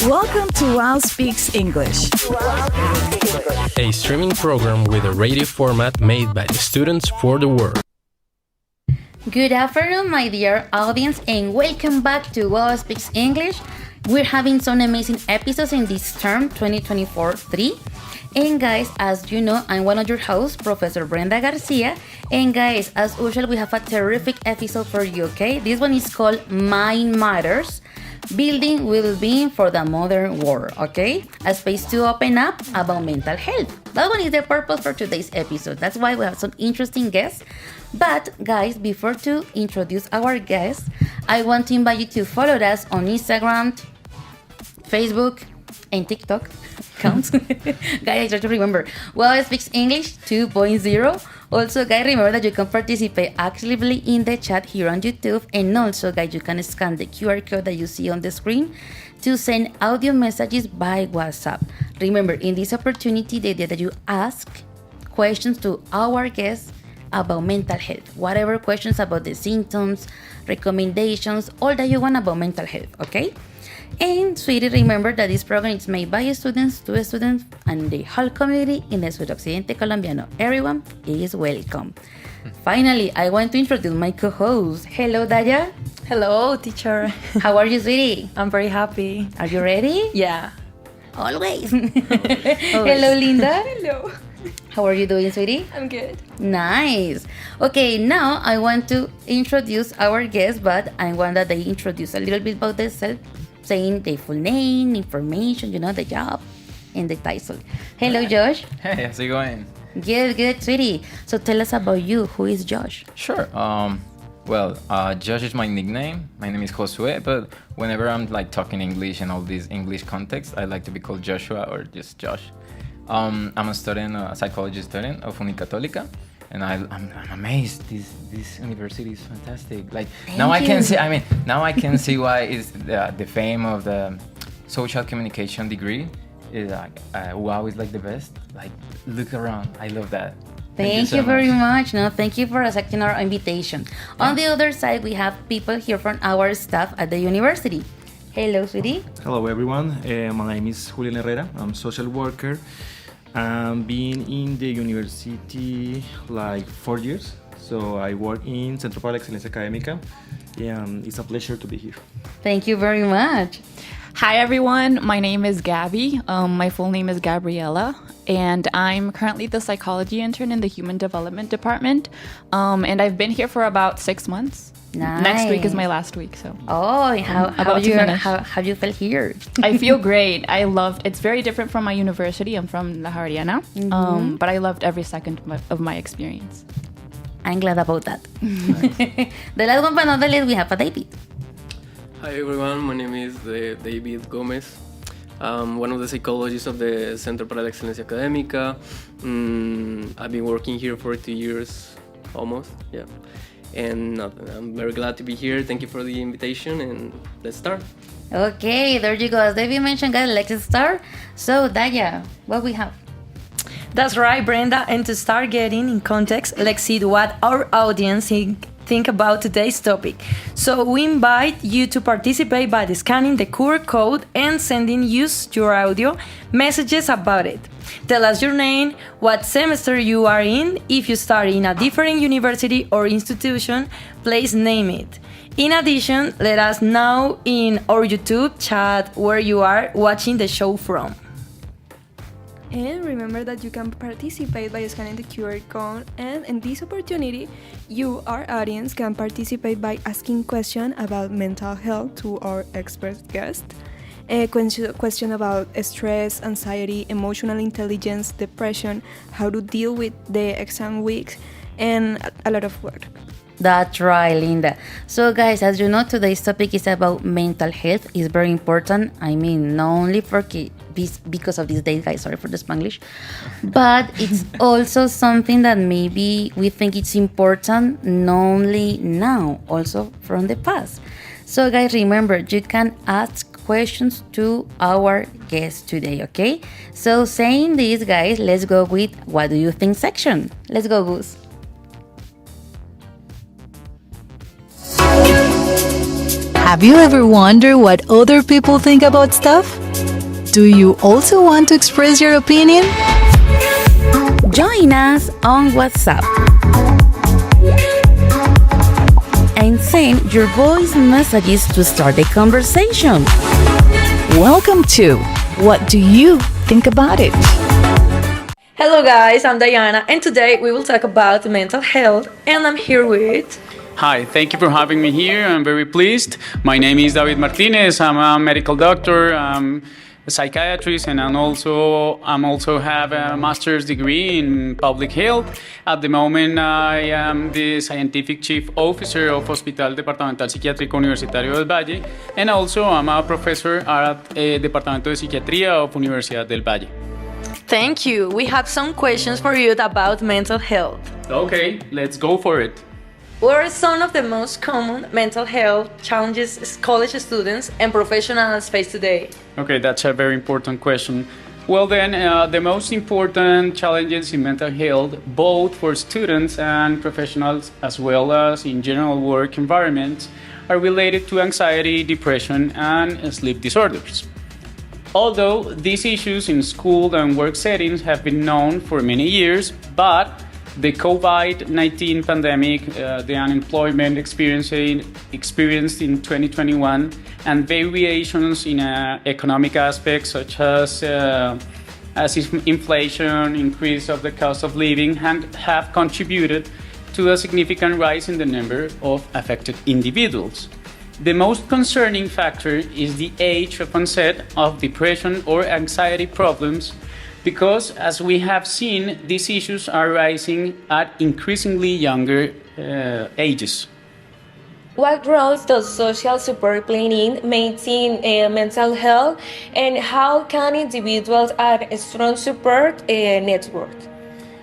Welcome to Wow Speaks English, a streaming program with a radio format made by the students for the world. Good afternoon, my dear audience, and welcome back to Wow Speaks English. We're having some amazing episodes in this term 2024-3. And guys, as you know, I'm one of your hosts, Professor Brenda Garcia. And guys, as usual, we have a terrific episode for you, okay? This one is called Mind Matters. Building well-being for the modern world, okay? A space to open up about mental health. That one is the purpose for today's episode. That's why we have some interesting guests. But guys, before to introduce our guests, I want to invite you to follow us on Instagram, Facebook, and TikTok. Counts. Guys, I try to remember. Well, it speaks English 2.0. Also, guys, remember that you can participate actively in the chat here on YouTube. And also, guys, you can scan the QR code that you see on the screen to send audio messages by WhatsApp. Remember, in this opportunity, the idea that you ask questions to our guests about mental health. Whatever questions about the symptoms, recommendations, all that you want about mental health, okay? And sweetie, remember that this program is made by students, to students, and the whole community in the Suroccidente Colombiano. Everyone is welcome. Finally, I want to introduce my co-host. Hello, Daya. Hello, teacher. How are you, sweetie? I'm very happy. Are you ready? Yeah. Always. Hello, Linda. Hello. How are you doing, sweetie? I'm good. Nice. Okay, now I want to introduce our guests, but I want that they introduce a little bit about themselves, saying their full name, information, the job, and the title. Hello, Josh. Hey, how's it going? Good, sweetie. So tell us about you. Who is Josh? Sure. Josh is my nickname. My name is Josue, but whenever I'm like talking English and all these English context, I like to be called Joshua or just Josh. I'm a student, a psychology student of Unicatólica, and I'm amazed. This university is fantastic. Like now I can see why is the fame of the social communication degree is like wow, is like the best. Like look around, I love that. Thank you very much. No, thank you for accepting our invitation. Yeah. On the other side, we have people here from our staff at the university. Hello, sweetie. Hello, everyone. My name is Julian Herrera. I'm a social worker. I've been in the university like 4 years. So I work in Centro para la Excelencia Académica. It's a pleasure to be here. Thank you very much. Hi, everyone. My name is Gabby. My full name is Gabriela, and I'm currently the psychology intern in the Human Development Department. And I've been here for about 6 months. Nice. Next week is my last week, so. Oh, how you felt here? I feel great. It's very different from my university. I'm from La Javeriana, but I loved every second of my experience. I'm glad about that. The last one, but not the least, we have a David. Hi everyone, my name is David Gomez. I'm one of the psychologists of the Centro para la Excelencia Académica. I've been working here for 2 years, almost, yeah. And I'm very glad to be here. Thank you for the invitation, and let's start. Okay, there you go. As David mentioned, guys, let's start. So, Daya, what we have? That's right, Brenda. And to start getting in context, let's see what our audience think about today's topic. So we invite you to participate by scanning the QR code and sending us your audio messages about it. Tell us your name, what semester you are in, if you study in a different university or institution, please name it. In addition, let us know in our YouTube chat where you are watching the show from. And remember that you can participate by scanning the QR code, and in this opportunity, you, our audience, can participate by asking questions about mental health to our expert guest. A question about stress, anxiety, emotional intelligence, depression, how to deal with the exam weeks, and a lot of work. That's right, Linda. So, guys, as you know, today's topic is about mental health. It's very important. I mean, not only for because of this day, guys, sorry for the Spanglish, but it's also something that maybe we think it's important not only now, also from the past. So, guys, remember, you can ask questions to our guest today, okay? So, saying this, guys, let's go with what do you think section. Let's go, Goose. Have you ever wondered what other people think about stuff? Do you also want to express your opinion? Join us on WhatsApp and send your voice messages to start the conversation. Welcome to What Do You Think About It? Hello guys, I'm Diana and today we will talk about mental health and I'm here with... Hi, thank you for having me here. I'm very pleased. My name is David Martinez. I'm a medical doctor, I'm a psychiatrist, and I'm also have a master's degree in public health. At the moment, I am the scientific chief officer of Hospital Departamental Psiquiátrico Universitario del Valle, and also I'm a professor at Departamento de Psiquiatría of Universidad del Valle. Thank you. We have some questions for you about mental health. Okay, let's go for it. What are some of the most common mental health challenges college students and professionals face today? Okay, that's a very important question. Well then, the most important challenges in mental health, both for students and professionals, as well as in general work environments, are related to anxiety, depression, and sleep disorders. Although these issues in school and work settings have been known for many years, but the COVID-19 pandemic, the unemployment experienced in 2021, and variations in economic aspects such as inflation, increase of the cost of living, have contributed to a significant rise in the number of affected individuals. The most concerning factor is the age of onset of depression or anxiety problems, because, as we have seen, these issues are rising at increasingly younger ages. What roles does social support play in maintaining mental health, and how can individuals add a strong support network?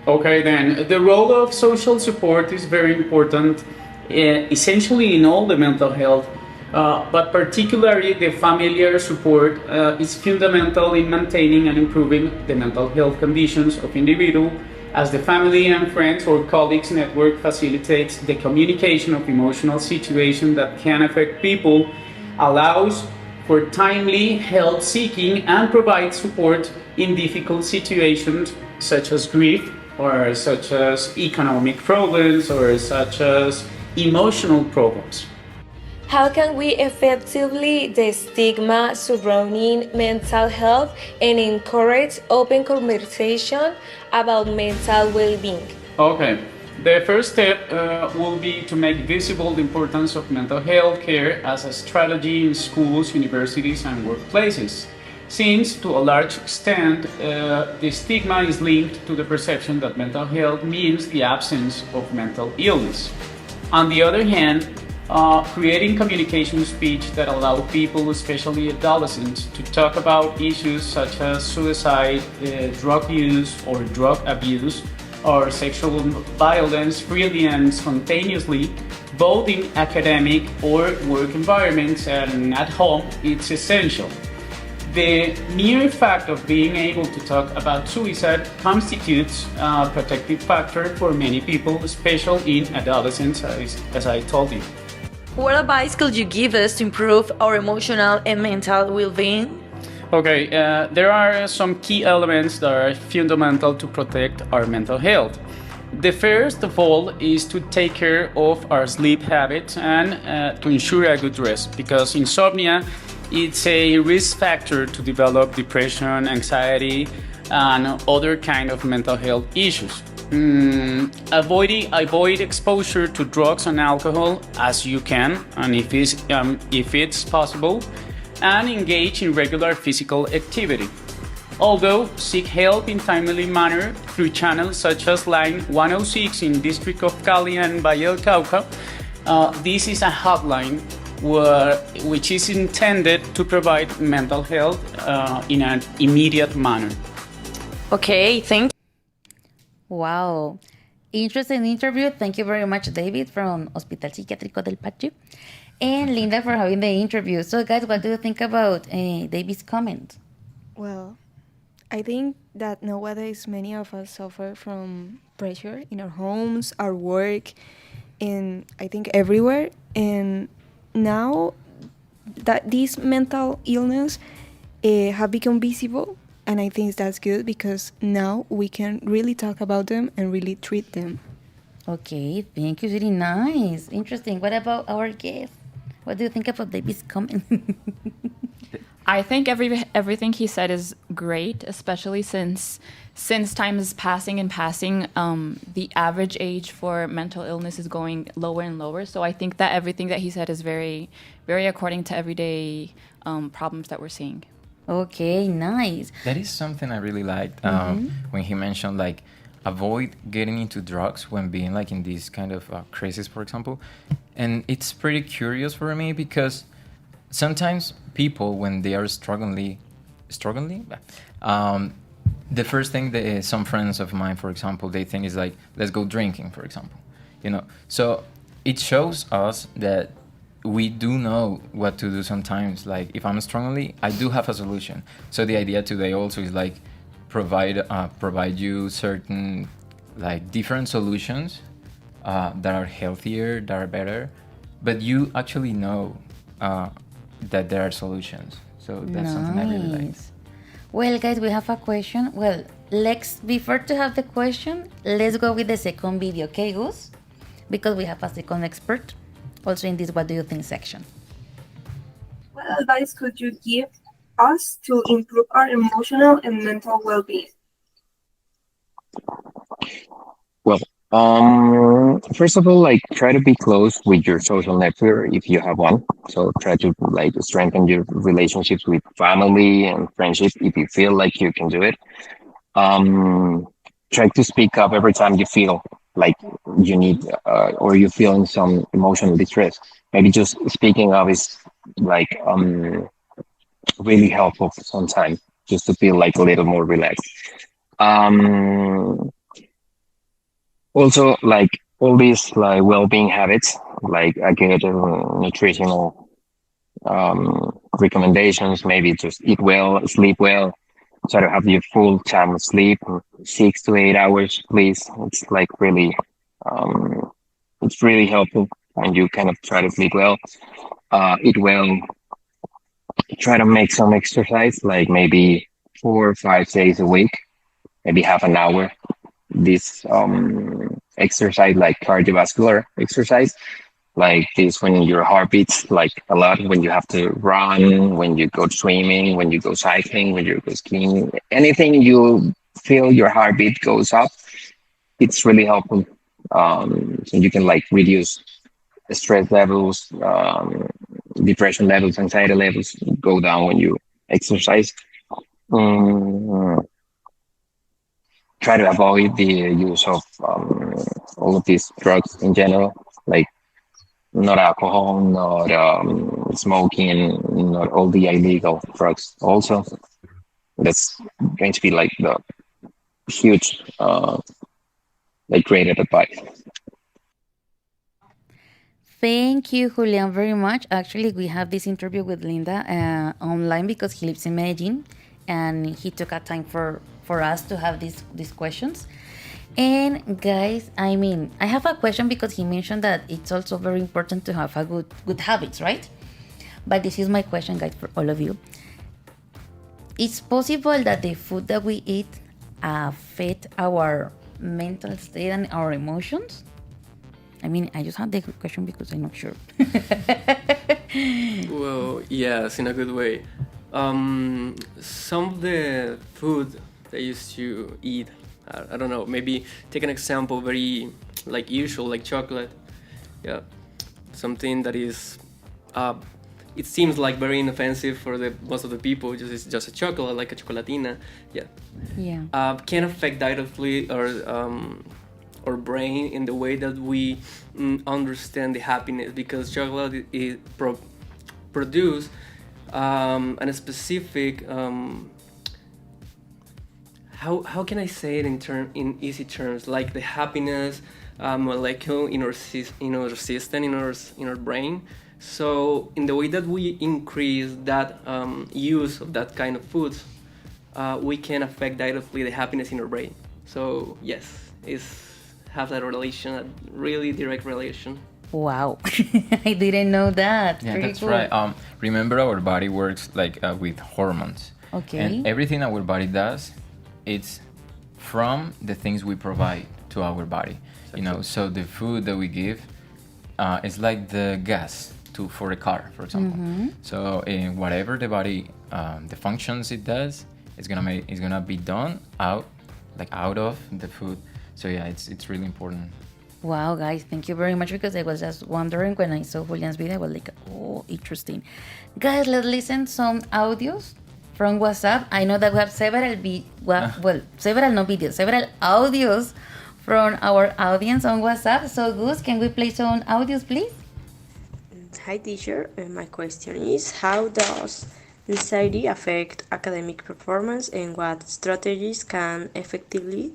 Okay, then, the role of social support is very important, essentially in all the mental health. But particularly the familiar support is fundamental in maintaining and improving the mental health conditions of individuals, as the family and friends or colleagues network facilitates the communication of emotional situations that can affect people, allows for timely help seeking, and provides support in difficult situations such as grief, or such as economic problems, or such as emotional problems. How can we effectively the stigma surrounding mental health and encourage open conversation about mental well-being? Okay, the first step will be to make visible the importance of mental health care as a strategy in schools, universities, and workplaces, since to a large extent the stigma is linked to the perception that mental health means the absence of mental illness. On the other hand, creating communication speech that allow people, especially adolescents, to talk about issues such as suicide, drug use or drug abuse, or sexual violence freely and spontaneously both in academic or work environments and at home. It's essential. The mere fact of being able to talk about suicide constitutes a protective factor for many people, especially in adolescents, as I told you. What advice could you give us to improve our emotional and mental well-being? Okay, there are some key elements that are fundamental to protect our mental health. The first of all is to take care of our sleep habits and to ensure a good rest, because insomnia it's a risk factor to develop depression, anxiety, and other kind of mental health issues. Avoid exposure to drugs and alcohol as you can, and if it's possible, and engage in regular physical activity. Although seek help in timely manner through channels such as Line 106 in District of Cali and Valle del Cauca. This is a hotline which is intended to provide mental health in an immediate manner. Okay, thank you. Wow. Interesting interview. Thank you very much, David from Hospital Psiquiátrico del Patio. And Linda for having the interview. So, guys, what do you think about David's comment? Well, I think that nowadays many of us suffer from pressure in our homes, our work, and I think everywhere. And now that these mental illness have become visible, and I think that's good because now we can really talk about them and really treat them. Okay, thank you. Really nice. Interesting. What about our guest? What do you think about David's comment? I think everything he said is great, especially since time is passing and passing. The average age for mental illness is going lower and lower. So I think that everything that he said is very, very according to everyday problems that we're seeing. Okay, nice. That is something I really liked when he mentioned like avoid getting into drugs when being like in these kind of crises, for example. And it's pretty curious for me because sometimes people, when they are struggling, the first thing that some friends of mine, for example, they think is like, let's go drinking, for example, you know. So it shows us that we do know what to do sometimes. Like if I'm struggling, I do have a solution. So the idea today also is like provide you certain like different solutions that are healthier, that are better, but you actually know that there are solutions. So that's something I really like. Well, guys, we have a question. Well, before to have the question, let's go with the second video, okay, Gus? Because we have a second expert also in this What Do You Think section. What advice could you give us to improve our emotional and mental well-being? Well, first of all, like try to be close with your social network if you have one. So try to like strengthen your relationships with family and friendship if you feel like you can do it. Try to speak up every time you feel like you need or you're feeling some emotional distress. Maybe just speaking up is like really helpful for some time just to feel like a little more relaxed. Also, like all these like well-being habits, like a good nutritional recommendations, maybe just eat well, sleep well, try to have your full time of sleep, 6 to 8 hours, please. It's like really, it's really helpful when you kind of try to sleep well, eat well, try to make some exercise, like maybe 4 or 5 days a week, maybe half an hour. This exercise, like cardiovascular exercise, like this when your heart beats like a lot, when you have to run, when you go swimming, when you go cycling, when you go skiing, anything you feel your heartbeat goes up, it's really helpful. So you can like reduce stress levels, depression levels, anxiety levels go down when you exercise. Try to avoid the use of all of these drugs in general, like not alcohol, not smoking, not all the illegal drugs. Also, that's going to be like the huge, like great advice. Thank you, Julian, very much. Actually, we have this interview with Linda online because he lives in Medellin, and he took a time for us to have these questions. And guys, I mean, I have a question because he mentioned that it's also very important to have a good habits, right? But this is my question, guys, for all of you. It's possible that the food that we eat affect our mental state and our emotions? I mean, I just had the question because I'm not sure. Well, yes, in a good way. Some of the food that I used to eat, I don't know, maybe take an example very like usual, like chocolate. Yeah, something that is, it seems like very inoffensive for the most of the people. It's just a chocolate, like a chocolatina. Yeah. Yeah. Can affect directly our brain in the way that we understand the happiness, because chocolate is produce a specific how can I say it in easy terms, like the happiness molecule in our system, in our brain. So in the way that we increase that use of that kind of foods, we can affect directly the happiness in our brain. So yes, it's have that relation, a really direct relation. Wow. I didn't know that. Yeah, Pretty that's cool. right. Remember, our body works like with hormones. Okay. And everything our body does, it's from the things we provide to our body. You know, so the food that we give is like the gas for a car, for example. Mm-hmm. So whatever the body, the functions it does, it's gonna be done out of the food. So yeah, it's really important. Wow, guys, thank you very much, because I was just wondering when I saw Julian's video. I was like, oh, interesting. Guys, let's listen some audios from WhatsApp. I know that we have several several audios from our audience on WhatsApp. So, Gus, can we play some audios, please? Hi, teacher. My question is, how does anxiety affect academic performance, and what strategies can effectively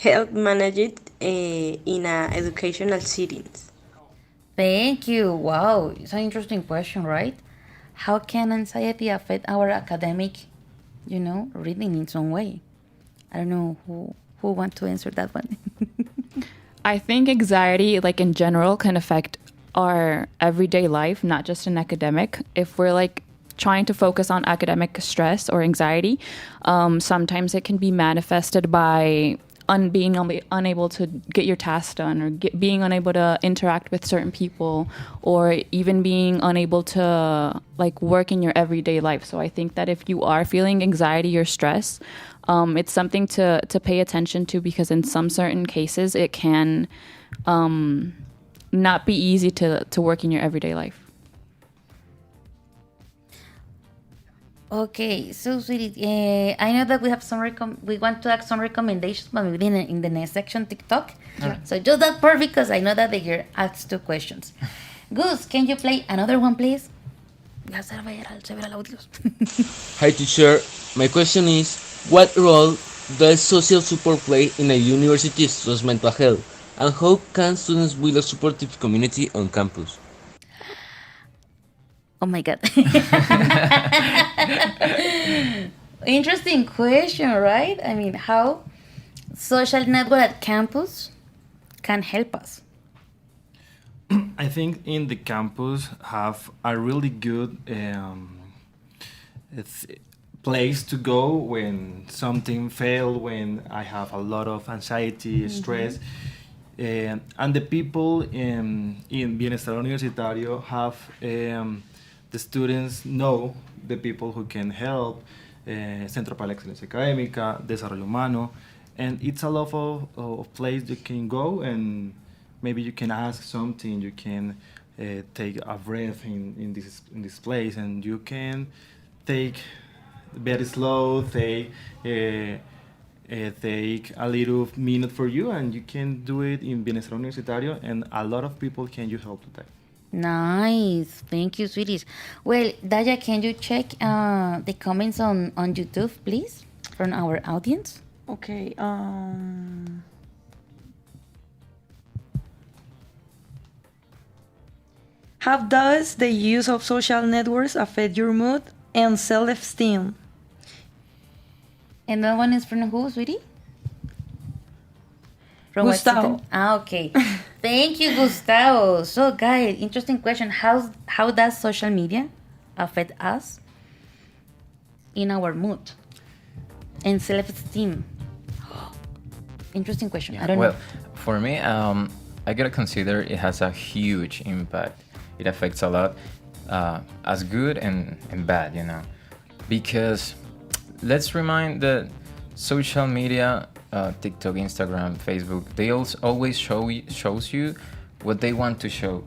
help manage it in educational settings? Thank you. Wow, it's an interesting question, right? How can anxiety affect our academic, reading in some way? I don't know who want to answer that one. I think anxiety, like in general, can affect our everyday life, not just in academic. If we're trying to focus on academic stress or anxiety, sometimes it can be manifested by being unable to get your tasks done, or being unable to interact with certain people, or even being unable to work in your everyday life. So I think that if you are feeling anxiety or stress, it's something to pay attention to, because in some certain cases it can not be easy to work in your everyday life. Okay, so sweetie, I know that we have we want to ask some recommendations, but maybe in the next section, TikTok. Right. So just that part, because I know that the girl asked 2 questions. Gus, can you play another one, please? We have several audios. Hi, teacher. My question is, what role does social support play in a university's students' mental health, and how can students build a supportive community on campus? Oh my God. Interesting question, right? I mean, how social network at campus can help us. I think in the campus have a really good place to go when something failed, when I have a lot of anxiety, stress. And the people in Bienestar Universitario have the students know the people who can help, Centro para la Excelencia Académica, Desarrollo Humano, and it's a lot of place you can go, and maybe you can ask something, you can take a breath in this place, and you can take very slow, take a little minute for you, and you can do it in Bienestar Universitario, and a lot of people can you help with that. Nice. Thank you, sweeties. Well, Daya, can you check the comments on YouTube, please, from our audience? Okay. How does the use of social networks affect your mood and self-esteem? And that one is from who, sweetie? From what Gustavo. system? Okay. Thank you, Gustavo. So, guys, interesting question. How does social media affect us in our mood and self-esteem? Interesting question. I don't know. For me, I gotta consider it has a huge impact. It affects a lot, as good and bad, because let's remind that social media, TikTok, Instagram, Facebook, they always shows you what they want to show,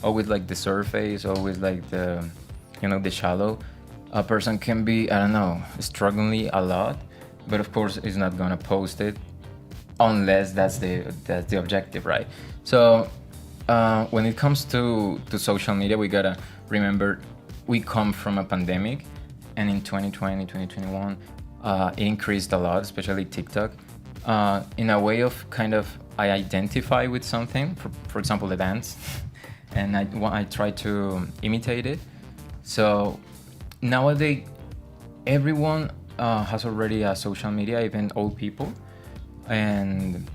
always like the surface, always like the shallow. A person can be, I don't know, struggling a lot, but of course is not gonna post it unless that's the objective, right? So when it comes to social media, we gotta remember we come from a pandemic, and in 2020, 2021, it increased a lot, especially TikTok, in a way of kind of I identify with something, for example, the dance, and I try to imitate it. So nowadays, everyone has already a social media, even old people, and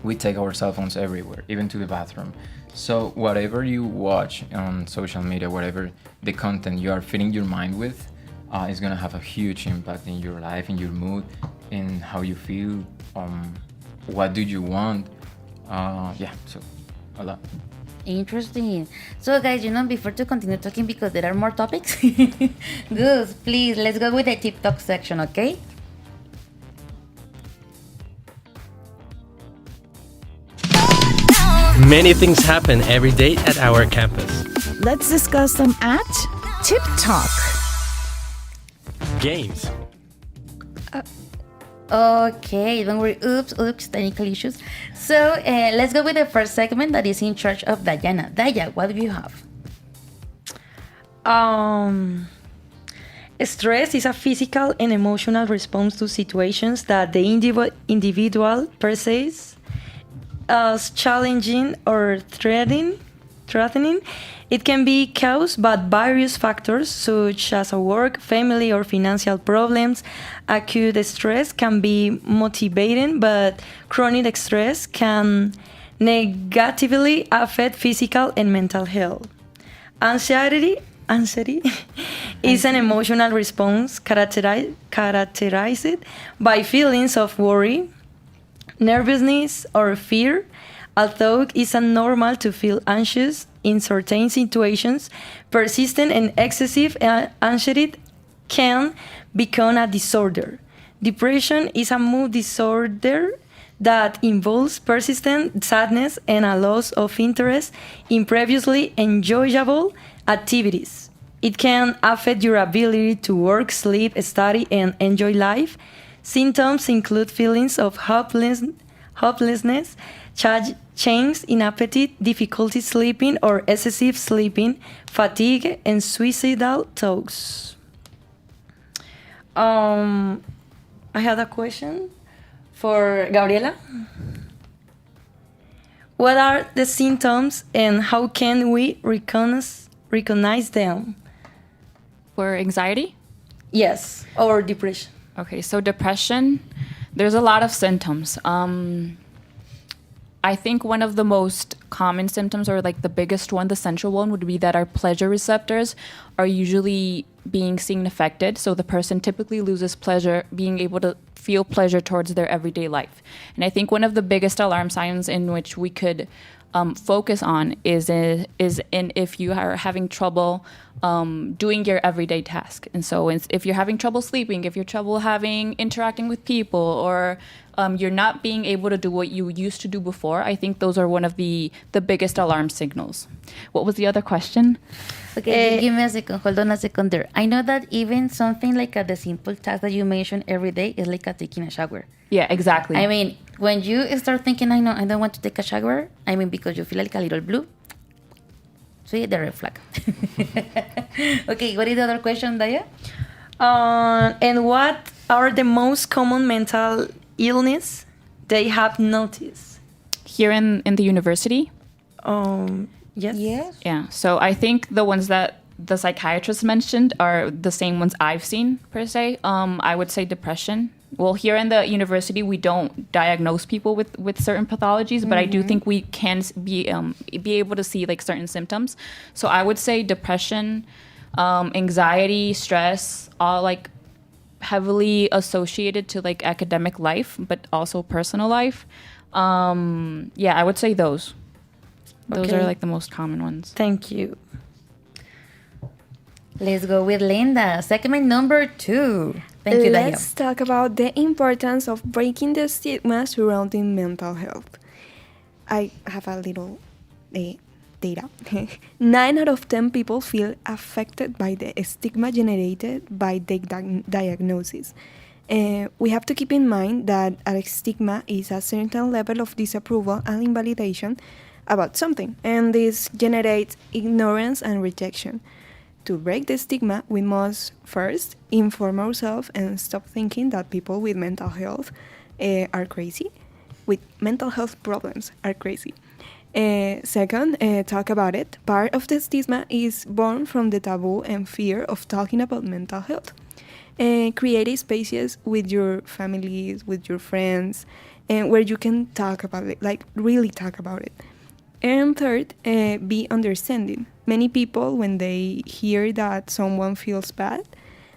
we take our cell phones everywhere, even to the bathroom. So whatever you watch on social media, whatever the content you are feeding your mind with, is gonna have a huge impact in your life, in your mood, in how you feel, what do you want. So a lot. Interesting. So, guys, before to continue talking, because there are more topics, Gus, please, let's go with the TikTok section, okay? Many things happen every day at our campus. Let's discuss them at Tip Talk. Games. Okay, don't worry. Oops, technical issues. So, let's go with the first segment that is in charge of Diana. Daya, what do you have? Stress is a physical and emotional response to situations that the individual perceives as challenging or threatening. It can be caused by various factors such as work, family, or financial problems. Acute stress can be motivating, but chronic stress can negatively affect physical and mental health. Anxiety is an emotional response characterized by feelings of worry, nervousness, or fear. Although it is normal to feel anxious in certain situations, persistent and excessive anxiety can become a disorder. Depression is a mood disorder that involves persistent sadness and a loss of interest in previously enjoyable activities. It can affect your ability to work, sleep, study, and enjoy life. Symptoms include feelings of hopelessness, change in appetite, difficulty sleeping or excessive sleeping, fatigue, and suicidal thoughts. I had a question for Gabriela. What are the symptoms and how can we recognize them? For anxiety? Yes, or depression. Okay, so depression, there's a lot of symptoms. I think one of the most common symptoms, or like the biggest one, the central one, would be that our pleasure receptors are usually being seen affected. So the person typically loses pleasure, being able to feel pleasure towards their everyday life. And I think one of the biggest alarm signs in which we could focus on is in if you are having trouble doing your everyday task. And so if you're having trouble sleeping, if you're trouble interacting with people, or you're not being able to do what you used to do before, I think those are one of the biggest alarm signals. What was the other question? Okay, give me a second. Hold on a second there. I know that even something like the simple task that you mentioned every day is like taking a shower. Yeah, exactly. I mean, when you start thinking, I don't want to take a shower, I mean, because you feel like a little blue. See, the red flag. Okay, what is the other question, Daya? And what are the most common mental illness they have noticed? Here in the university? Yes. Yes. Yeah. So I think the ones that the psychiatrist mentioned are the same ones I've seen per se. I would say depression. Well, here in the university, we don't diagnose people with certain pathologies, but I do think we can be able to see like certain symptoms. So I would say depression, anxiety, stress, all like heavily associated to like academic life, but also personal life. Yeah, I would say those. Those Okay. are like the most common ones. Thank you. Let's go with Linda. Segment number 2. Thank you, Dayo. Let's talk about the importance of breaking the stigma surrounding mental health. I have a little data. 9 out of 10 people feel affected by the stigma generated by the diagnosis. We have to keep in mind that a stigma is a certain level of disapproval and invalidation about something, and this generates ignorance and rejection. To break the stigma, we must first inform ourselves and stop thinking that people with mental health are crazy, with mental health problems are crazy. Second, talk about it. Part of the stigma is born from the taboo and fear of talking about mental health. Create spaces with your families, with your friends, where you can talk about it, like really talk about it. And third, be understanding. Many people, when they hear that someone feels bad,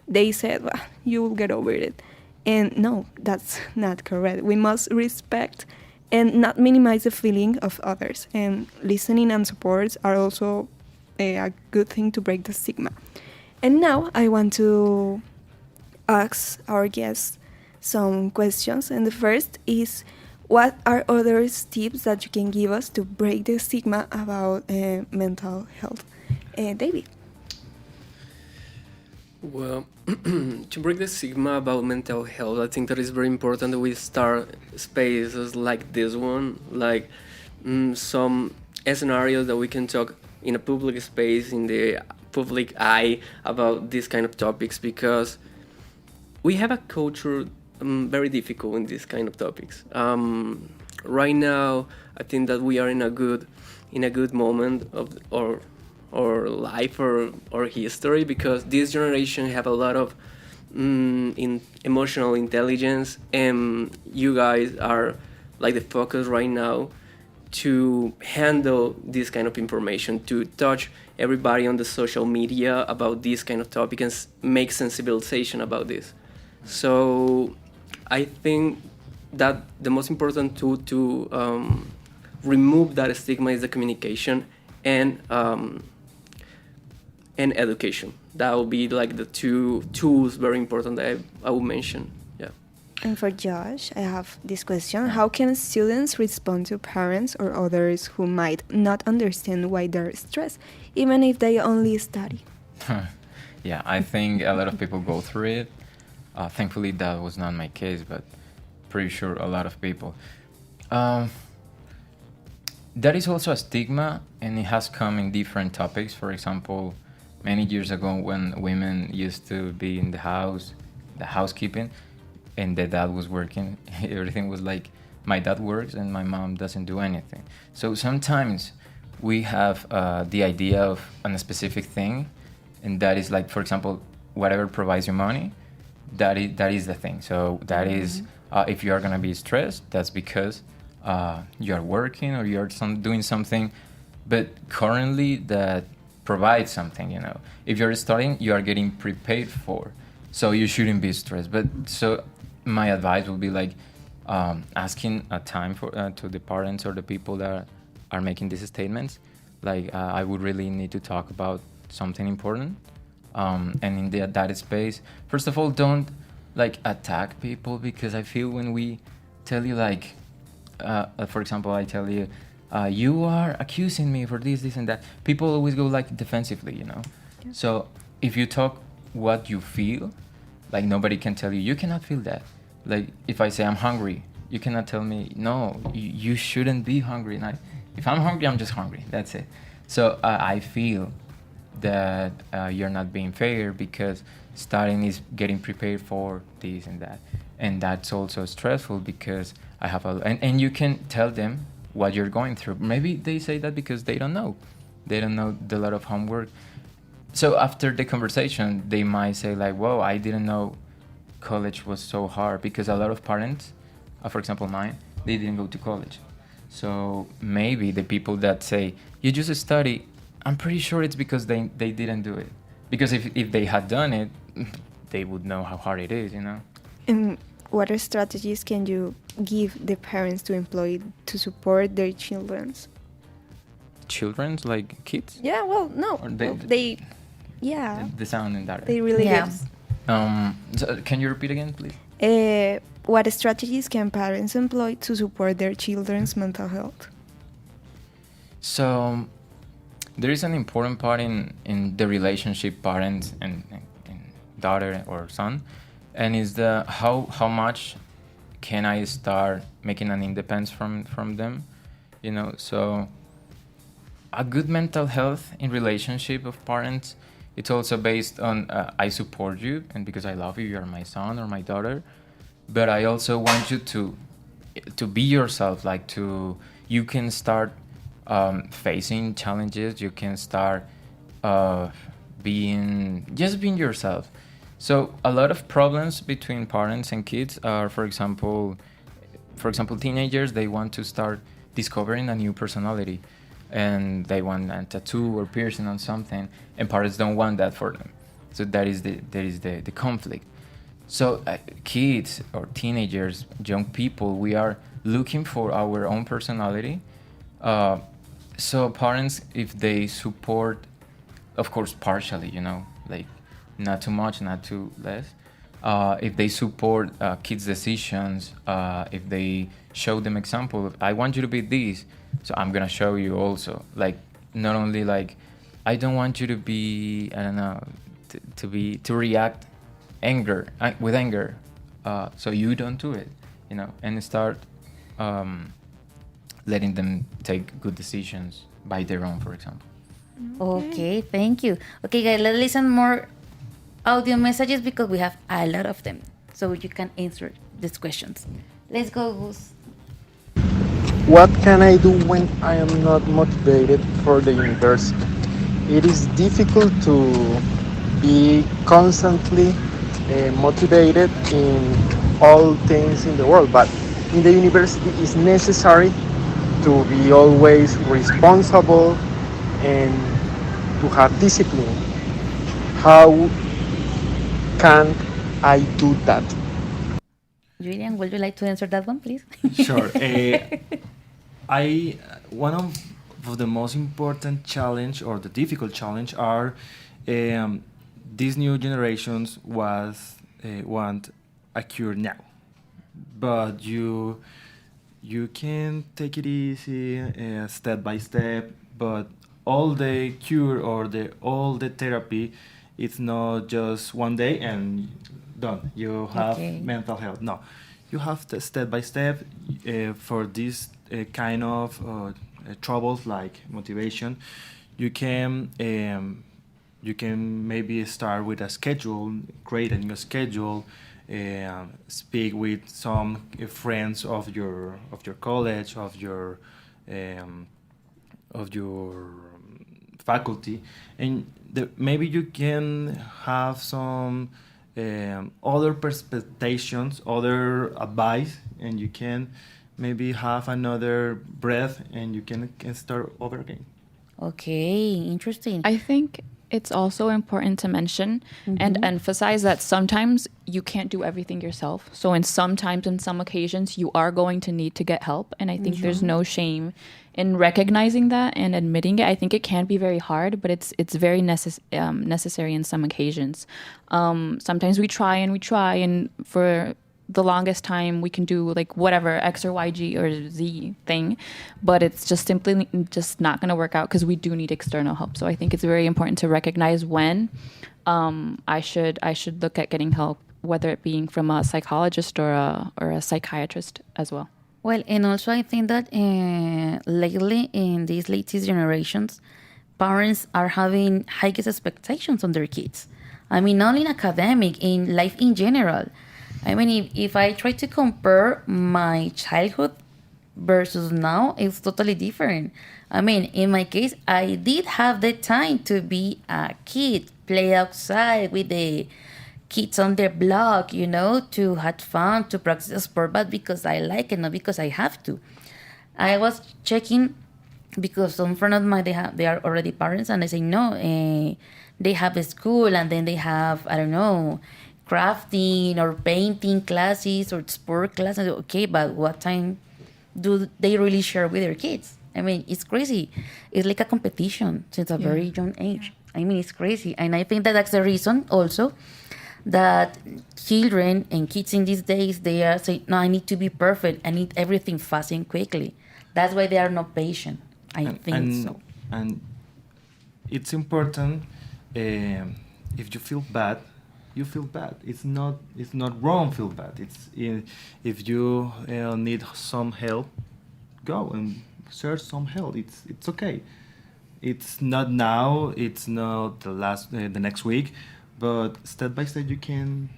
they say, well, you will get over it. And no, that's not correct. We must respect and not minimize the feeling of others. And listening and support are also a good thing to break the stigma. And now I want to ask our guests some questions. And the first is, what are other tips that you can give us to break the stigma about mental health? David. Well, to break the stigma about mental health, I think that it's very important that we start spaces like this one, like some scenarios that we can talk in a public space, in the public eye about these kind of topics, because we have a culture very difficult in these kind of topics. Right now, I think that we are in a good moment of our life or history, because this generation have a lot of in emotional intelligence, and you guys are like the focus right now to handle this kind of information, to touch everybody on the social media about this kind of topic and make sensibilization about this. So I think that the most important tool to remove that stigma is the communication and education. That will be like the two tools very important that I will mention. Yeah. And for Josh, I have this question. How can students respond to parents or others who might not understand why they're stressed, even if they only study? Yeah, I think a lot of people go through it. Thankfully, that was not my case, but pretty sure a lot of people. That is also a stigma, and it has come in different topics. For example, many years ago, when women used to be in the house, the housekeeping, and the dad was working, everything was like, my dad works and my mom doesn't do anything. So sometimes we have the idea of a specific thing, and that is like, for example, whatever provides you money, that is the thing. So that is, if you are gonna be stressed, that's because you are working or you are doing something, but currently that provides something. You know, if you're studying, you are getting prepaid for, so you shouldn't be stressed. But so my advice would be like asking a time for to the parents or the people that are making these statements. Like I would really need to talk about something important. And in that space, first of all, don't like attack people, because I feel when we tell you like, for example, I tell you, you are accusing me for this, and that, people always go like defensively, you know? Yeah. So if you talk what you feel, like nobody can tell you, you cannot feel that. Like if I say I'm hungry, you cannot tell me, no, you shouldn't be hungry. And if I'm hungry, I'm just hungry, that's it. So I feel that you're not being fair, because studying is getting prepared for this and that, and that's also stressful, because I have and you can tell them what you're going through. Maybe they say that because they don't know, they don't know the lot of homework. So after the conversation, they might say like, "Whoa, I didn't know college was so hard," because a lot of parents, for example mine, they didn't go to college. So maybe the people that say you just study, I'm pretty sure it's because they didn't do it. Because if they had done it, they would know how hard it is, you know. And what strategies can you give the parents to employ to support their children's? Children's, like kids? Yeah, well, no. Or They yeah. The sound in that. They really Yeah. good. So can you repeat again, please? What strategies can parents employ to support their children's mental health? So there is an important part in the relationship parents and daughter or son, and is the how much can I start making an independence from them, you know. So a good mental health in relationship of parents, it's also based on I support you, and because I love you, you're my son or my daughter, but I also want you to be yourself, like you can start facing challenges, you can start being yourself. So a lot of problems between parents and kids are, for example, teenagers, they want to start discovering a new personality, and they want a tattoo or piercing on something, and parents don't want that for them. So there is the conflict. So kids or teenagers, young people, we are looking for our own personality. So parents, if they support, of course, partially, you know, like not too much, not too less. If they support kids' decisions, if they show them example, I want you to be this, so I'm gonna show you also. Like not only like, I don't want you to be, I don't know, to react with anger, so you don't do it, you know, and start letting them take good decisions by their own, for example. Okay, thank you. Okay, guys, let's listen more audio messages because we have a lot of them, so you can answer these questions. Let's go, Gus. What can I do when I am not motivated for the university? It is difficult to be constantly motivated in all things in the world, but in the university it's necessary to be always responsible and to have discipline. How can I do that? Julian, would you like to answer that one, please? Sure. One of the most important challenge or the difficult challenge are these new generations want a cure now, but you can take it easy, step by step. But all the cure or all the therapy, it's not just one day and done. You have mental health. No, you have to step by step for this kind of troubles like motivation. You can maybe start with a schedule, create a new schedule, speak with some friends of your college, of your faculty, and maybe you can have some other perspectives, other advice, and you can maybe have another breath, and you can start over again. Okay, interesting. I think it's also important to mention and emphasize that sometimes you can't do everything yourself. So in some occasions, you are going to need to get help. And I think there's no shame in recognizing that and admitting it. I think it can be very hard, but it's very necessary in some occasions. Sometimes we try, and for the longest time we can do like whatever X or Y, G or Z thing, but it's just simply just not going to work out because we do need external help. So I think it's very important to recognize when I should look at getting help, whether it being from a psychologist or a psychiatrist as well. Well, and also I think that lately in these latest generations, parents are having highest expectations on their kids. I mean, not in academic, in life in general. I mean, if I try to compare my childhood versus now, it's totally different. I mean, in my case, I did have the time to be a kid, play outside with the kids on their block, to have fun, to practice a sport, but because I like it, not because I have to. I was checking because some friends of mine, they are already parents, and they say no, they have a school, and then they have, I don't know, crafting or painting classes or sport classes. Okay, but what time do they really share with their kids? I mean, it's crazy. It's like a competition since a very young age. I mean, it's crazy, and I think that that's the reason also that children and kids in these days, they are saying, no, I need to be perfect. I need everything fast and quickly. That's why they are not patient. I think so. And it's important. If you feel bad, you feel bad. It's not wrong. Feel bad. If you need some help, go and search some help. It's okay. It's not now. It's not the next week, but step by step you can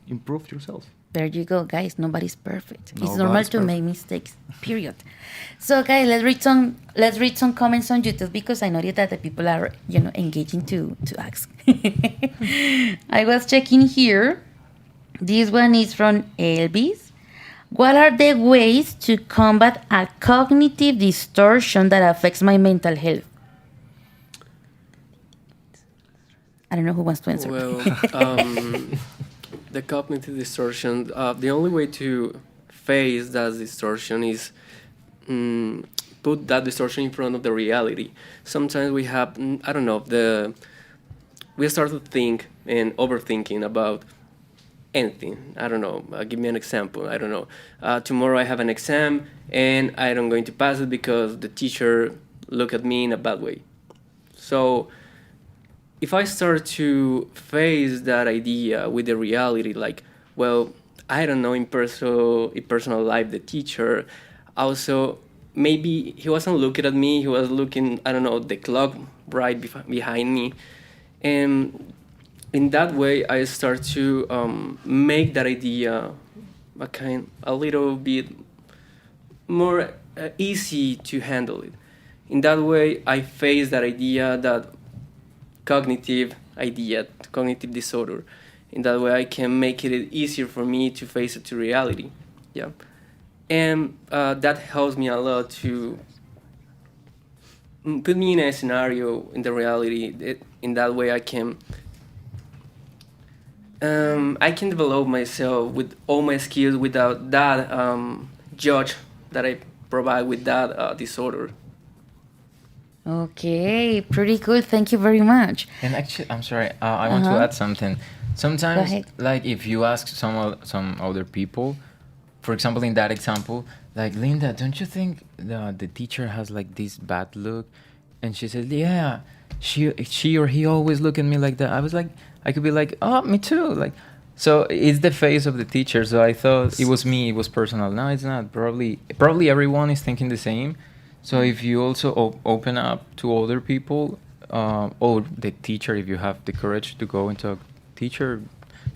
improve yourself. There you go, guys. Nobody's perfect. It's normal to make mistakes. Period. So, guys, let's read some comments on YouTube, because I noticed that the people are, engaging to ask. I was checking here. This one is from Elvis. What are the ways to combat a cognitive distortion that affects my mental health? I don't know who wants to answer. Well, the cognitive distortion, the only way to face that distortion is put that distortion in front of the reality. Sometimes we have, I don't know, we start to think and overthinking about anything. I don't know, give me an example. I don't know. Tomorrow I have an exam and I'm going to pass it because the teacher looked at me in a bad way. So if I start to face that idea with the reality, like, well, I don't know in personal life the teacher, also maybe he wasn't looking at me, he was looking, I don't know, the clock right behind me. And in that way, I start to make that idea a little bit more easy to handle it. In that way, I face that idea, that cognitive disorder. In that way, I can make it easier for me to face it to reality. Yeah, and that helps me a lot to put me in a scenario in the reality. In that way, I can develop myself with all my skills without that judge that I provide with that disorder. Okay, pretty cool. Thank you very much. And actually, I'm sorry, I want to add something. Sometimes, like if you ask some other people, for example, in that example, like, Linda, don't you think the teacher has like this bad look? And she says, yeah, she or he always look at me like that. I could be like, oh, me too. Like, so it's the face of the teacher. So I thought it was me. It was personal. No, it's not. Probably everyone is thinking the same. So if you also open up to other people, or the teacher, if you have the courage to go and talk, teacher,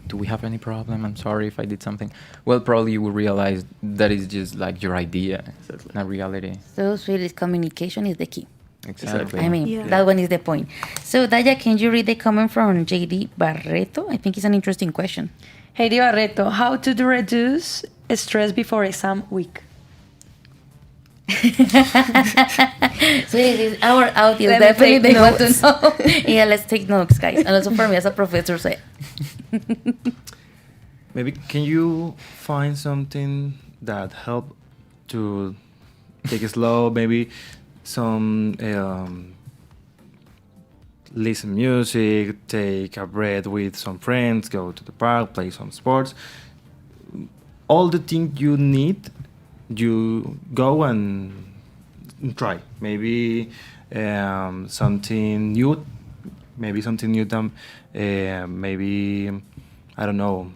do we have any problem? I'm sorry if I did something. Well, probably you will realize that is just like your idea, not reality. So sweet, communication is the key. Exactly. I mean, that one is the point. So, Daya, can you read the comment from JD Barreto? I think it's an interesting question. Heidi Barreto, how to reduce stress before exam week? So it is our audience. Definitely they want to know. Yeah, let's take notes, guys. And also for me as a professor, say. Maybe can you find something that help to take it slow? Maybe some listen music, take a breath with some friends, go to the park, play some sports. All the things you need, you go and try. Maybe something new. Maybe something new. Maybe I don't know.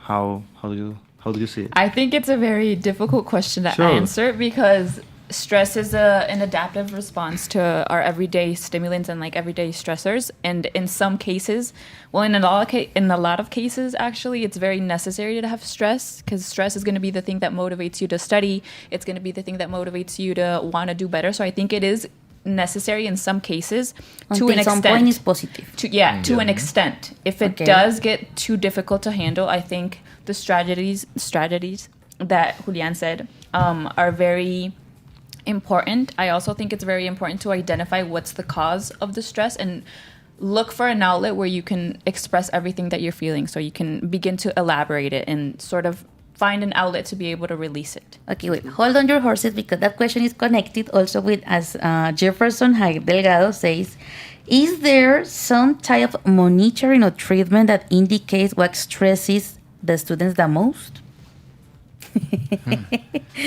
How do you see it? I think it's a very difficult question to answer because stress is an adaptive response to our everyday stimulants and like everyday stressors. And in some cases, well, in a lot of cases, actually, it's very necessary to have stress, because stress is going to be the thing that motivates you to study. It's going to be the thing that motivates you to want to do better. So I think it is necessary in some cases to an extent. Some point is positive. To an extent. If it does get too difficult to handle, I think the strategies that Julian said are very important. I also think it's very important to identify what's the cause of the stress and look for an outlet where you can express everything that you're feeling, so you can begin to elaborate it and sort of find an outlet to be able to release it. Okay, wait, hold on your horses, because that question is connected also with, as Jefferson Delgado says, is there some type of monitoring or treatment that indicates what stresses the students the most?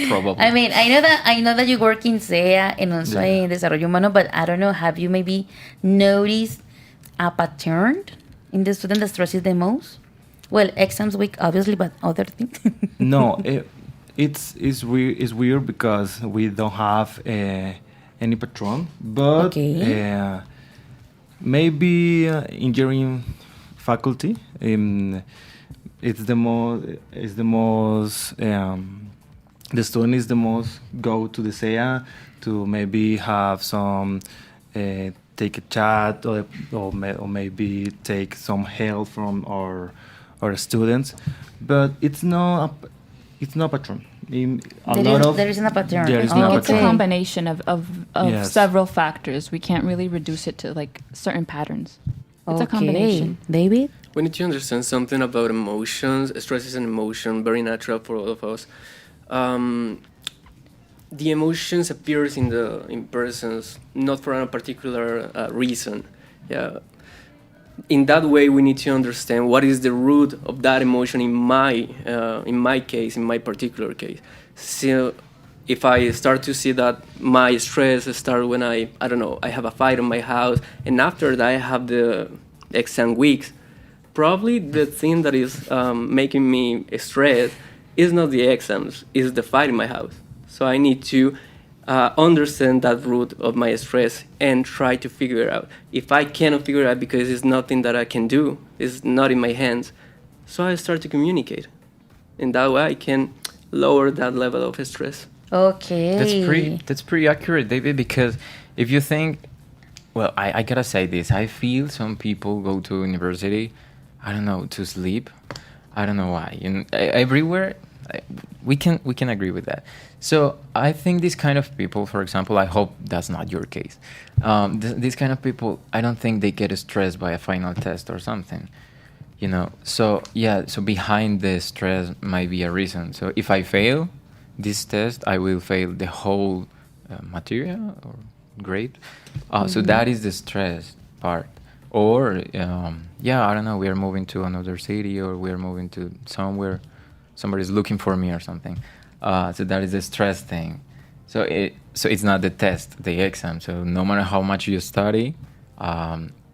Probably. I mean, I know that you work in SEA and also in Desarrollo Humano, but I don't know, have you maybe noticed a pattern in the student that stresses the most? Well, exams week, obviously, but other things. No, it's weird because we don't have any patron, but maybe engineering faculty. It's the most the student is the most go to the SEA to maybe have some take a chat or maybe take some help from our students, but it's not patron. There isn't a pattern. I think it's a combination of several factors. We can't really reduce it to like certain patterns. It's a combination. David? We need to understand something about emotions. Stress is an emotion, very natural for all of us. The emotions appears in persons not for a particular reason. Yeah. In that way, we need to understand what is the root of that emotion in my case, in my particular case. So, if I start to see that my stress starts when I don't know, I have a fight in my house, and after that I have the exam weeks, probably the thing that is making me stressed is not the exams, is the fight in my house. So I need to understand that root of my stress and try to figure it out. If I cannot figure it out because it's nothing that I can do, it's not in my hands, so I start to communicate. And that way I can lower that level of stress. Okay. That's pretty accurate, David, because if you think, well, I gotta say this, I feel some people go to university, I don't know, to sleep. I don't know why. Everywhere, we can agree with that. So I think these kind of people, for example, I hope that's not your case. These kind of people, I don't think they get stressed by a final test or something. So behind the stress might be a reason. So if I fail this test, I will fail the whole material or grade. So that is the stress part. Or, I don't know, we are moving to another city or we are moving to somewhere, somebody's looking for me or something. So that is the stress thing. So it's not the test, the exam. So no matter how much you study,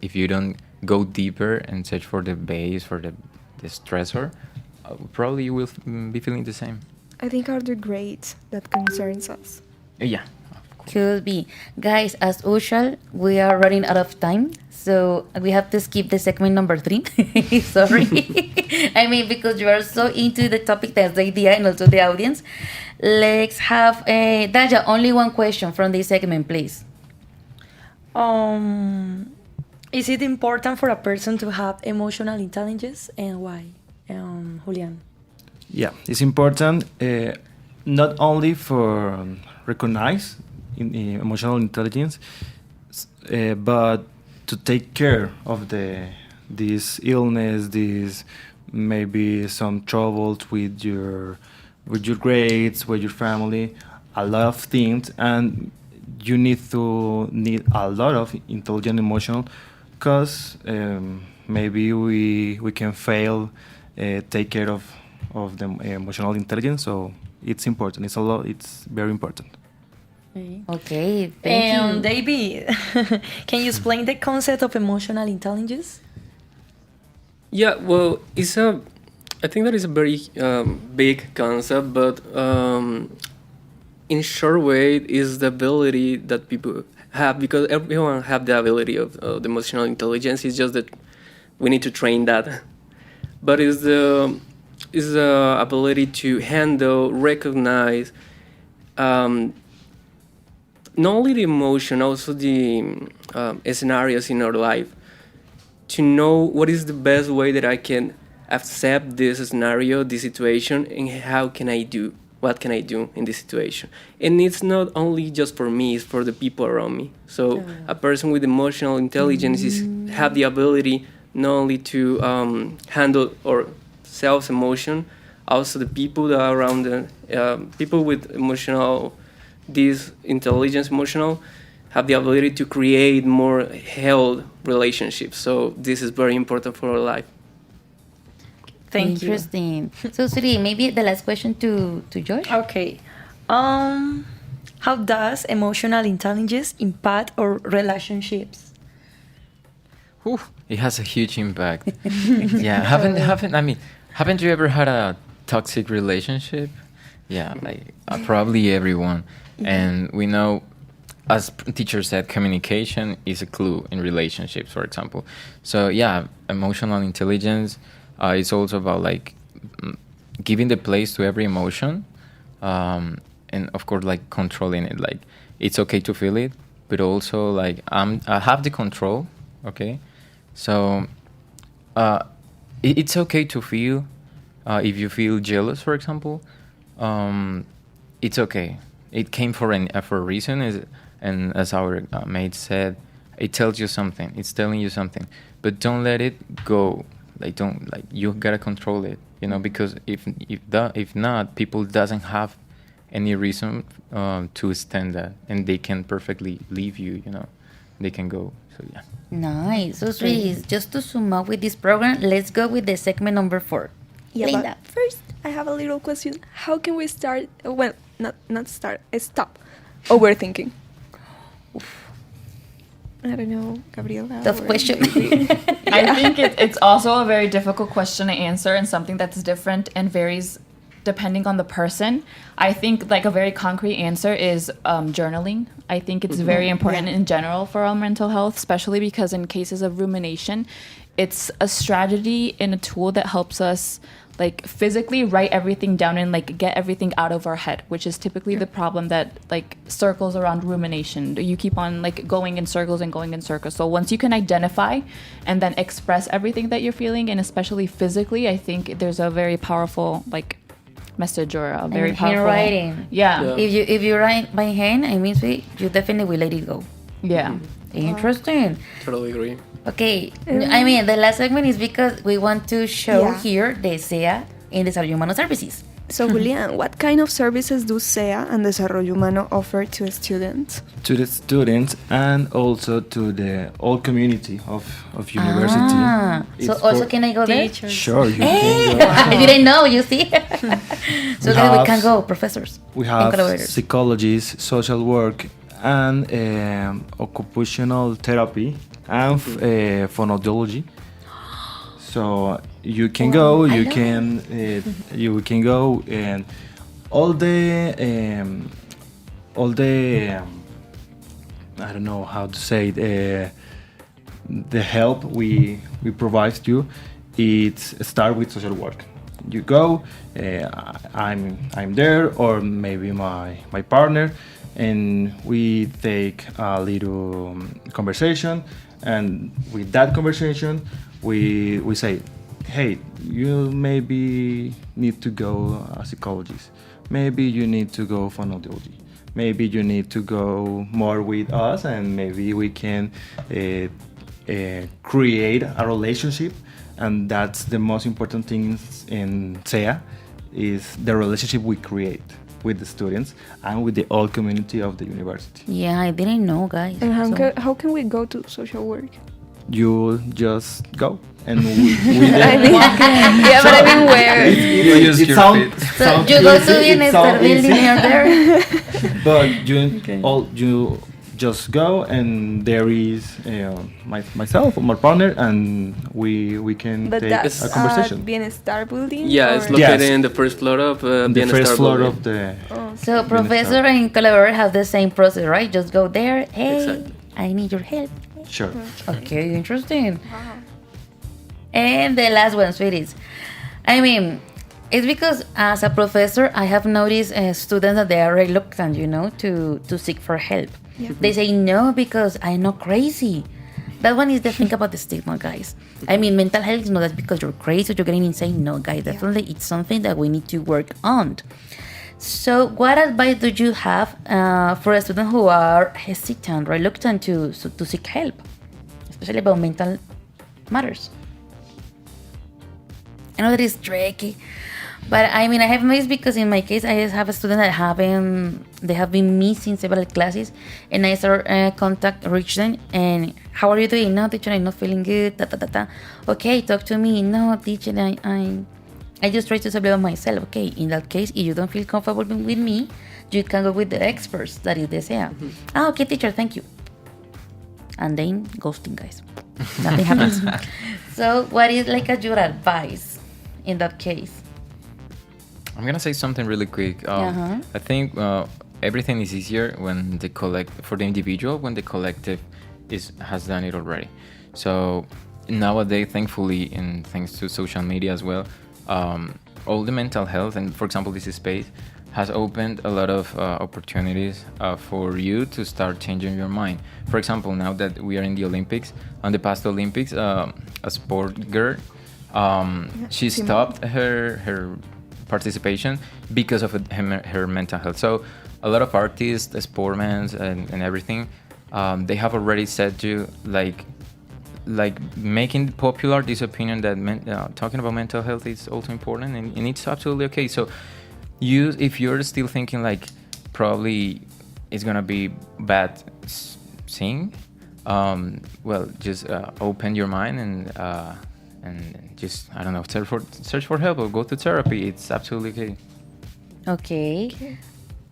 if you don't go deeper and search for the base, for the stressor, probably you will be feeling the same. I think are the grades that concerns us. Yeah. Could be. Guys, as usual, we are running out of time. So we have to skip the segment number 3. Sorry. I mean, because you are so into the topic, that's the idea, and also the audience. Let's have Daja, only one question from this segment, please. Is it important for a person to have emotional intelligence, and why? Julian? Yeah, it's important not only for recognize emotional intelligence, but to take care of this illness, this maybe some troubles with your grades, with your family, a lot of things, and you need a lot of intelligent emotional, because maybe we can fail take care of the emotional intelligence. So it's important. It's very important. Okay, thank you. David, can you explain the concept of emotional intelligence? Yeah, well, I think that is a very big concept, but in short way, is the ability that people have, because everyone have the ability of the emotional intelligence. It's just that we need to train that. But is the ability to handle, recognize, not only the emotion, also the scenarios in our life, to know what is the best way that I can accept this scenario, this situation, and what can I do in this situation. And it's not only just for me, it's for the people around me. So a person with emotional intelligence have the ability not only to handle or self emotion, also the people that are around them, people with this intelligence emotional, have the ability to create more health relationships. So this is very important for our life. Thank you. Interesting. So, Suri, maybe the last question to Josh. Okay. How does emotional intelligence impact our relationships? It has a huge impact. Yeah, haven't you ever had a toxic relationship? Yeah, like probably everyone. And we know, as teacher said, communication is a clue in relationships, for example. So yeah, emotional intelligence is also about like giving the place to every emotion, and of course like controlling it. Like it's okay to feel it, but also like I have the control. Okay, so it's okay to feel. If you feel jealous, for example, it's okay. It came for a reason, and as our mate said, it tells you something. It's telling you something, but don't let it go. You gotta control it, because if not, people doesn't have any reason to stand that, and they can perfectly leave you. They can go. So yeah. Nice. So sweet. Just to sum up with this program, let's go with the segment number 4. Yeah, Linda. but first I have a little question. How can we start? Well, not start. Stop overthinking. I don't know, Gabriela. Tough question. I think it's also a very difficult question to answer, and something that's different and varies depending on the person. I think like a very concrete answer is journaling. I think it's very important in general for our mental health, especially because in cases of rumination, it's a strategy and a tool that helps us like physically write everything down and like get everything out of our head, which is typically the problem that like circles around rumination. You keep on like going in circles and going in circles. So once you can identify and then express everything that you're feeling, and especially physically, I think there's a very powerful like message or a very powerful handwriting. Yeah. If you write by hand, I mean, you definitely will let it go. Yeah. Interesting. Totally agree. Okay, I mean, the last segment is because we want to show here the SEA in Desarrollo Humano services. So, Julian, what kind of services do SEA and Desarrollo Humano offer to students? To the students and also to the whole community of university. So also can I go there? Sure, you can go. I didn't know, you see? So then we can go, professors. We have psychologists, social work, and occupational therapy and phonology. So you can go, you can go, and all the I don't know how to say it, the help we provide you. It start with social work. You go, I'm there, or maybe my partner, and we take a little conversation, and with that conversation we say, hey, you maybe need to go a psychologist, maybe you need to go phonology, maybe you need to go more with us, and maybe we can create a relationship. And that's the most important thing in SEA, is the relationship we create with the students and with the whole community of the university. Yeah, I didn't know, guys. And how can we go to social work? You just go, and we yeah, but I mean where? It sounds so you go to the Nestor building near there. But you just go, and there is myself or my partner, and we can take a conversation. Bienestar building? Yeah, it's located in the first floor of the Bienestar first floor building. of the So professor and collaborator have the same process, right? Just go there. Hey, Exactly. I need your help. Sure. Okay, interesting. And the last one, sweeties. I mean, it's because as a professor, I have noticed students that they are reluctant, to seek for help. Yeah. They say no because I'm not crazy. That one is the thing about the stigma, guys. I mean, mental health is not just because you're crazy or you're getting insane. No, guys, definitely it's something that we need to work on. So, what advice do you have for a student who are hesitant, reluctant to seek help, especially about mental matters? I know that it's tricky, but I mean, I have noticed because in my case, I just have a student that they have been missing several classes, and I start reach them, and how are you doing? No, teacher, I'm not feeling good. Okay, talk to me. No, teacher, I just try to solve it myself. Okay, in that case, if you don't feel comfortable with me, you can go with the experts. That is the SEA. Okay, teacher, thank you. And then ghosting, guys. Nothing happens. So, what is like your advice in that case? I'm gonna say something really quick. I think everything is easier when for the individual when the collective has done it already. So nowadays, thankfully, and thanks to social media as well, all the mental health and, for example, this space has opened a lot of opportunities for you to start changing your mind. For example, now that we are in the Olympics, on the past Olympics, a sport girl, she stopped her participation because of her mental health. So a lot of artists, sportmen, and everything, they have already said to like making popular this opinion that talking about mental health is also important, and it's absolutely okay. So if you're still thinking like probably it's gonna be bad seeing, well, just open your mind and just, I don't know, search for help or go to therapy. It's absolutely okay. Okay.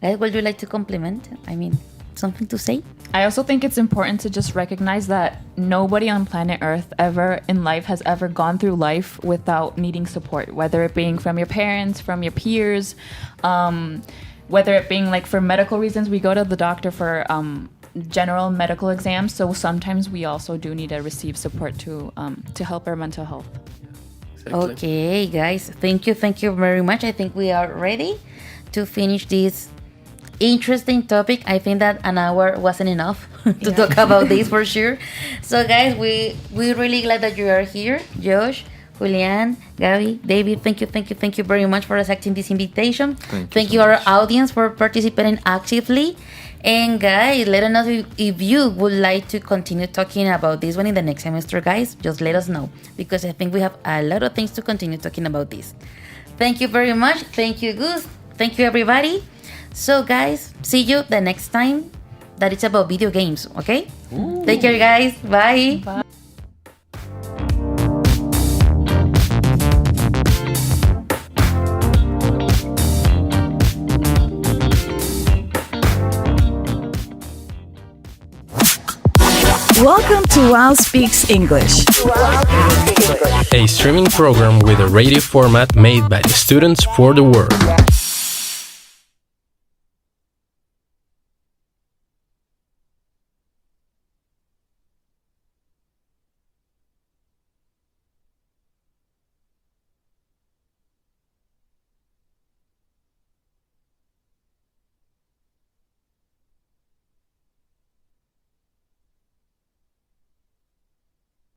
Would you like to compliment? I mean, something to say? I also think it's important to just recognize that nobody on planet Earth ever in life has ever gone through life without needing support, whether it being from your parents, from your peers, whether it being like for medical reasons. We go to the doctor for general medical exams, so sometimes we also do need to receive support to help our mental health. Exactly. Okay, guys, thank you very much. I think we are ready to finish this interesting topic. I think that an hour wasn't enough to talk about this for sure. So guys, we're really glad that you are here. Josh, Julian, Gabby, David, thank you very much for accepting this invitation. Thank you our audience for participating actively. And guys, let us know if you would like to continue talking about this one in the next semester, guys. Just let us know, because I think we have a lot of things to continue talking about this. Thank you very much. Thank you, Gus. Thank you, everybody. So guys, see you the next time that it's about video games, okay? Ooh. Take care, guys. Bye. Bye. Welcome to Wow Speaks English, a streaming program with a radio format made by the students for the world.